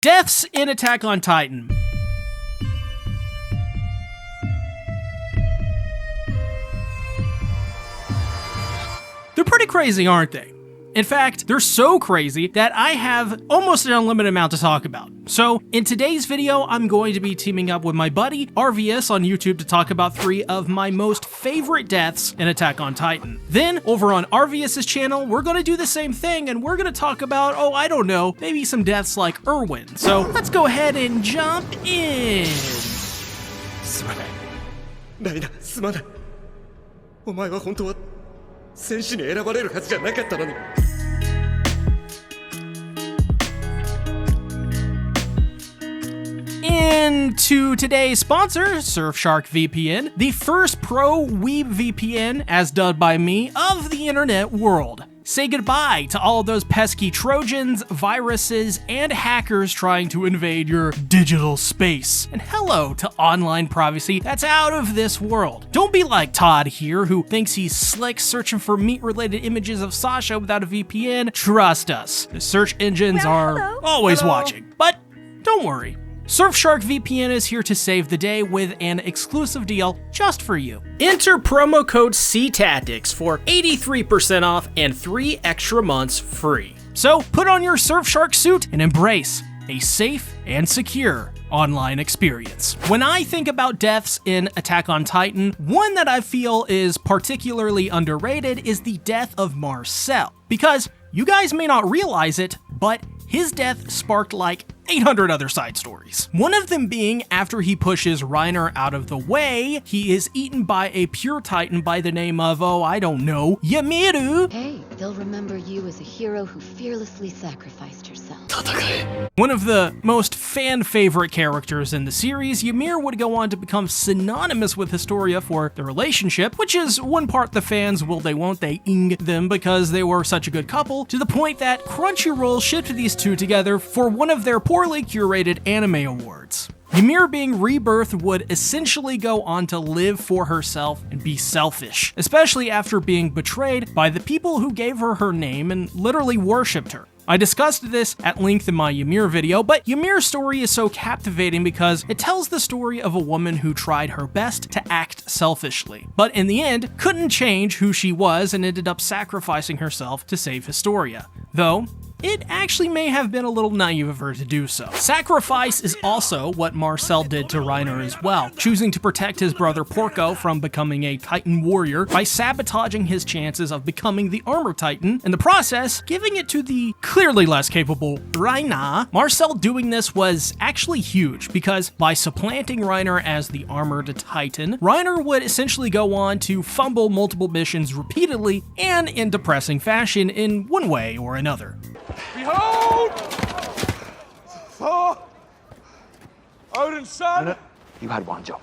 Deaths in Attack on Titan. They're pretty crazy, aren't they? In fact, they're so crazy that I have almost an unlimited amount to talk about. So, in today's video, I'm going to be teaming up with my buddy Arveuss on YouTube to talk about 3 of my most favorite deaths in Attack on Titan. Then, over on Arveuss's channel, we're going to do the same thing, and we're going to talk about, oh, I don't know, maybe some deaths like Erwin. So, let's go ahead and jump in. すまない。ライナ、すまない。お前は本当は戦士に選ばれるはずじゃなかったのに。Into today's sponsor, Surfshark VPN, the first pro weeb VPN, as dubbed by me, of the internet world. Say goodbye to all of those pesky Trojans, viruses, and hackers trying to invade your digital space. And hello to online privacy that's out of this world. Don't be like Todd here, who thinks he's slick searching for meat-related images of Sasha without a VPN. Trust us, the search engines are always watching. But don't worry. Surfshark VPN is here to save the day with an exclusive deal just for you. Enter promo code SeaTactics for 83% off and 3 extra months free. So put on your Surfshark suit and embrace a safe and secure online experience. When I think about deaths in Attack on Titan, one that I feel is particularly underrated is the death of Marcel. Because you guys may not realize it, but his death sparked like 800 other side stories. One of them being after he pushes Reiner out of the way, he is eaten by a pure Titan by the name of, oh, I don't know, Ymir. Hey, they'll remember you as a hero who fearlessly sacrificed yourself. One of the most fan-favorite characters in the series, Ymir would go on to become synonymous with Historia for the relationship, which is one part the fans will they won't they ing them because they were such a good couple, to the point that Crunchyroll shipped these two together for one of their poorly curated anime awards. Ymir being rebirthed would essentially go on to live for herself and be selfish, especially after being betrayed by the people who gave her her name and literally worshipped her. I discussed this at length in my Ymir video, but Ymir's story is so captivating because it tells the story of a woman who tried her best to act selfishly, but in the end couldn't change who she was and ended up sacrificing herself to save Historia. Though, it actually may have been a little naive of her to do so. Sacrifice is also what Marcel did to Reiner as well, choosing to protect his brother Porco from becoming a Titan warrior by sabotaging his chances of becoming the Armor Titan, in the process giving it to the clearly less capable Reiner. Marcel doing this was actually huge because by supplanting Reiner as the Armored Titan, Reiner would essentially go on to fumble multiple missions repeatedly and in depressing fashion in one way or another. Behold! For Odin's son? You had one job.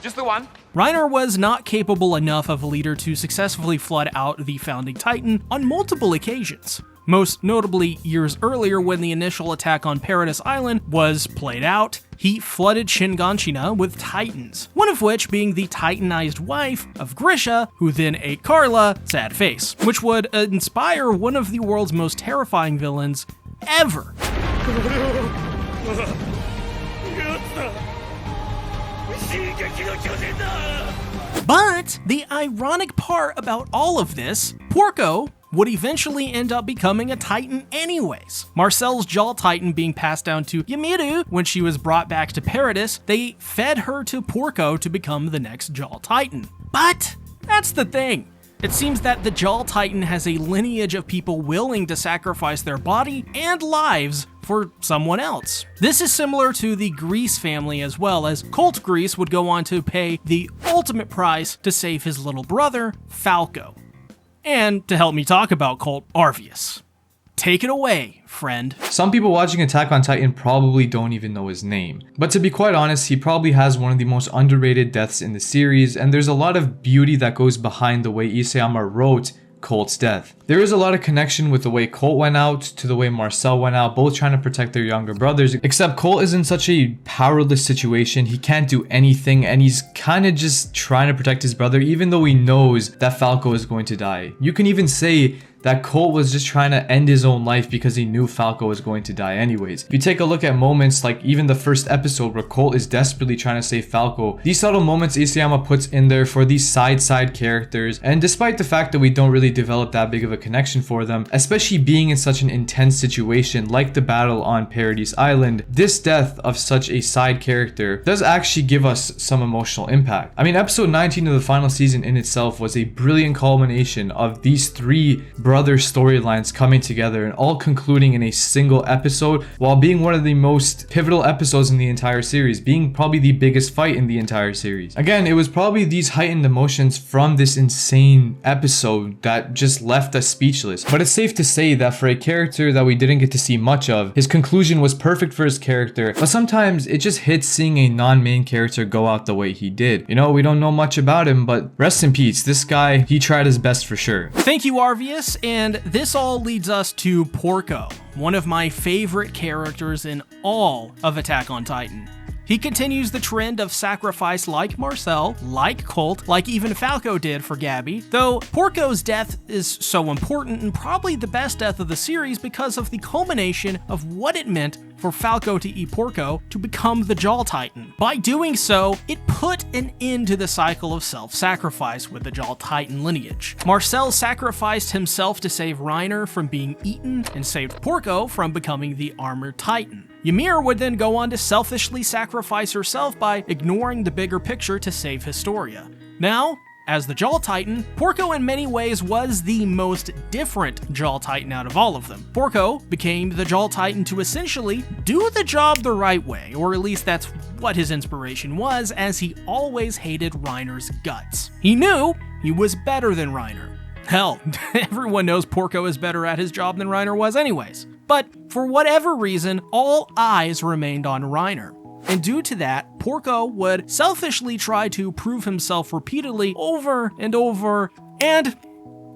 Just the one? Reiner was not capable enough of a leader to successfully flood out the founding Titan on multiple occasions. Most notably, years earlier when the initial attack on Paradise Island was played out, he flooded Shinganshina with Titans, one of which being the Titanized wife of Grisha, who then ate Carla, sad face, which would inspire one of the world's most terrifying villains ever. But the ironic part about all of this, Porco would eventually end up becoming a Titan anyways. Marcel's Jaw Titan being passed down to Ymir when she was brought back to Paradis, they fed her to Porco to become the next Jaw Titan. But that's the thing. It seems that the Jaw Titan has a lineage of people willing to sacrifice their body and lives for someone else. This is similar to the Grease family as well, as Colt Grease would go on to pay the ultimate price to save his little brother, Falco. And to help me talk about Colt, Arveuss. Take it away, friend. Some people watching Attack on Titan probably don't even know his name. But to be quite honest, he probably has one of the most underrated deaths in the series, and there's a lot of beauty that goes behind the way Isayama wrote Colts Death. There is a lot of connection with the way Colt went out to the way Marcel went out, both trying to protect their younger brothers, except Colt is in such a powerless situation, he can't do anything, and he's kind of just trying to protect his brother even though he knows that Falco is going to die. You can even say that Colt was just trying to end his own life because he knew Falco was going to die anyways. If you take a look at moments like even the first episode where Colt is desperately trying to save Falco, these subtle moments Isayama puts in there for these side characters, and despite the fact that we don't really develop that big of a connection for them, especially being in such an intense situation like the battle on Paradise Island, this death of such a side character does actually give us some emotional impact. I mean, episode 19 of the final season in itself was a brilliant culmination of these three brother storylines coming together and all concluding in a single episode, while being one of the most pivotal episodes in the entire series, being probably the biggest fight in the entire series. Again, it was probably these heightened emotions from this insane episode that just left us speechless. But it's safe to say that for a character that we didn't get to see much of, his conclusion was perfect for his character, but sometimes it just hits seeing a non-main character go out the way he did. You know, we don't know much about him, but rest in peace. This guy, he tried his best for sure. Thank you, Arveuss, and this all leads us to Porco, one of my favorite characters in all of Attack on Titan. He continues the trend of sacrifice like Marcel, like Colt, like even Falco did for Gabby, though Porco's death is so important and probably the best death of the series because of the culmination of what it meant for Falco to eat Porco to become the Jaw Titan. By doing so, it put an end to the cycle of self-sacrifice with the Jaw Titan lineage. Marcel sacrificed himself to save Reiner from being eaten and saved Porco from becoming the Armored Titan. Ymir would then go on to selfishly sacrifice herself by ignoring the bigger picture to save Historia. Now, as the Jaw Titan, Porco in many ways was the most different Jaw Titan out of all of them. Porco became the Jaw Titan to essentially do the job the right way, or at least that's what his inspiration was, as he always hated Reiner's guts. He knew he was better than Reiner. Hell, everyone knows Porco is better at his job than Reiner was anyways. But for whatever reason, all eyes remained on Reiner. And due to that, Porco would selfishly try to prove himself repeatedly over and over, and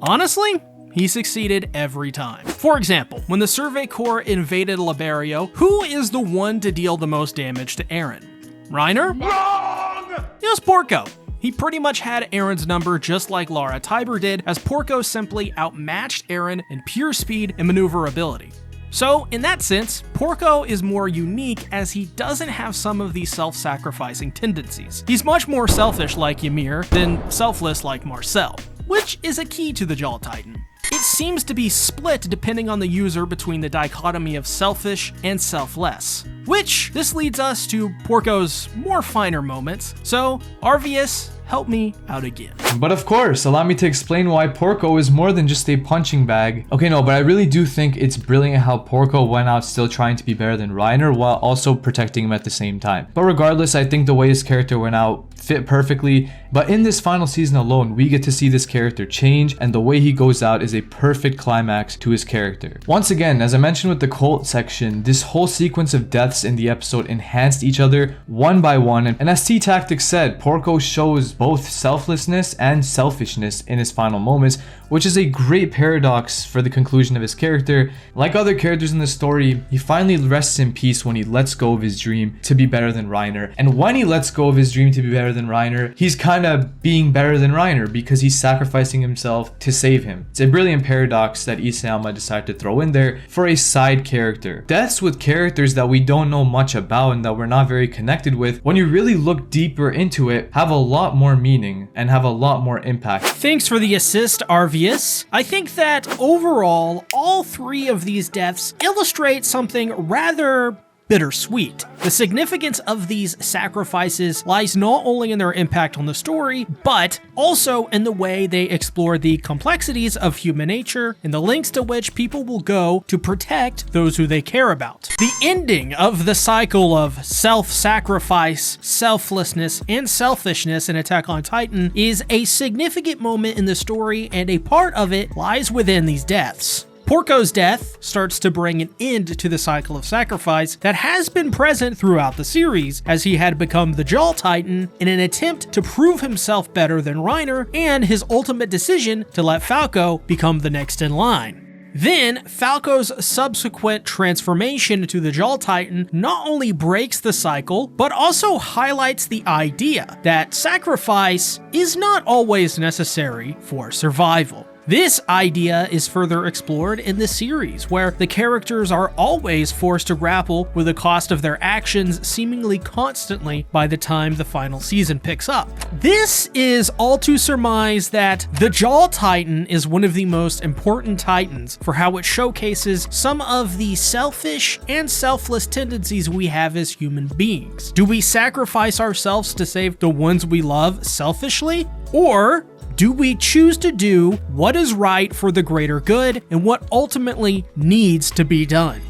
honestly, he succeeded every time. For example, when the Survey Corps invaded Liberio, who is the one to deal the most damage to Eren? Reiner? Wrong! It was Porco. He pretty much had Eren's number just like Lara Tiber did, as Porco simply outmatched Eren in pure speed and maneuverability. So, in that sense, Porco is more unique as he doesn't have some of these self-sacrificing tendencies. He's much more selfish like Ymir than selfless like Marcel, which is a key to the Jaw Titan. It seems to be split depending on the user between the dichotomy of selfish and selfless, which this leads us to Porco's more finer moments. So, Arveuss, help me out again. But of course, allow me to explain why Porco is more than just a punching bag. Okay, no, but I really do think it's brilliant how Porco went out still trying to be better than Reiner while also protecting him at the same time. But regardless, I think the way his character went out fit perfectly. But in this final season alone, we get to see this character change, and the way he goes out is a perfect climax to his character. Once again, as I mentioned with the Colt section, this whole sequence of deaths in the episode enhanced each other one by one, and as SeaTactics said, Porco shows both selflessness and selfishness in his final moments, which is a great paradox for the conclusion of his character. Like other characters in the story, he finally rests in peace when he lets go of his dream to be better than Reiner, and when he lets go of his dream to be better than Reiner, he's kind of being better than Reiner because he's sacrificing himself to save him. It's a brilliant paradox that Isayama decided to throw in there for a side character. Deaths with characters that we don't know much about and that we're not very connected with, when you really look deeper into it, have a lot more meaning and have a lot more impact. Thanks for the assist, Arveuss. I think that overall, all three of these deaths illustrate something rather bittersweet. The significance of these sacrifices lies not only in their impact on the story, but also in the way they explore the complexities of human nature and the lengths to which people will go to protect those who they care about. The ending of the cycle of self-sacrifice, selflessness, and selfishness in Attack on Titan is a significant moment in the story, and a part of it lies within these deaths. Porco's death starts to bring an end to the cycle of sacrifice that has been present throughout the series, as he had become the Jaw Titan in an attempt to prove himself better than Reiner, and his ultimate decision to let Falco become the next in line. Then, Falco's subsequent transformation to the Jaw Titan not only breaks the cycle, but also highlights the idea that sacrifice is not always necessary for survival. This idea is further explored in the series, where the characters are always forced to grapple with the cost of their actions seemingly constantly by the time the final season picks up. This is all to surmise that the Jaw Titan is one of the most important titans for how it showcases some of the selfish and selfless tendencies we have as human beings. Do we sacrifice ourselves to save the ones we love selfishly? Or do we choose to do what is right for the greater good and what ultimately needs to be done?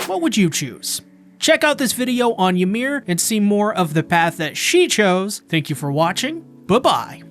What would you choose? Check out this video on Ymir and see more of the path that she chose. Thank you for watching. Bye-bye.